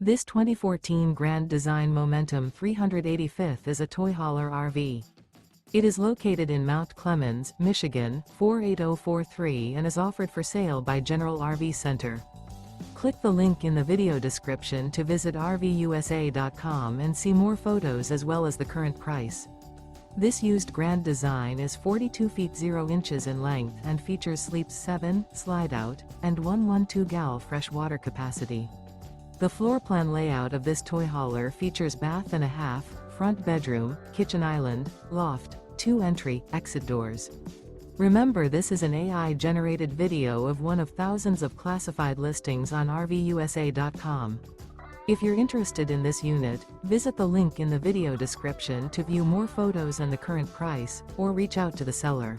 This 2014 Grand Design Momentum 385th is a toy hauler RV. It is located in Mount Clemens, Michigan, 48043 and is offered for sale by General RV Center. Click the link in the video description to visit RVUSA.com and see more photos as well as the current price. This used Grand Design is 42 feet 0 inches in length and features Sleeps 7, Slideout, and 112 gal fresh water capacity. The floor plan layout of this toy hauler features bath and a half, front bedroom, kitchen island, loft, 2 entry/exit doors. Remember, this is an AI-generated video of one of thousands of classified listings on RVUSA.com. If you're interested in this unit, visit the link in the video description to view more photos and the current price, or reach out to the seller.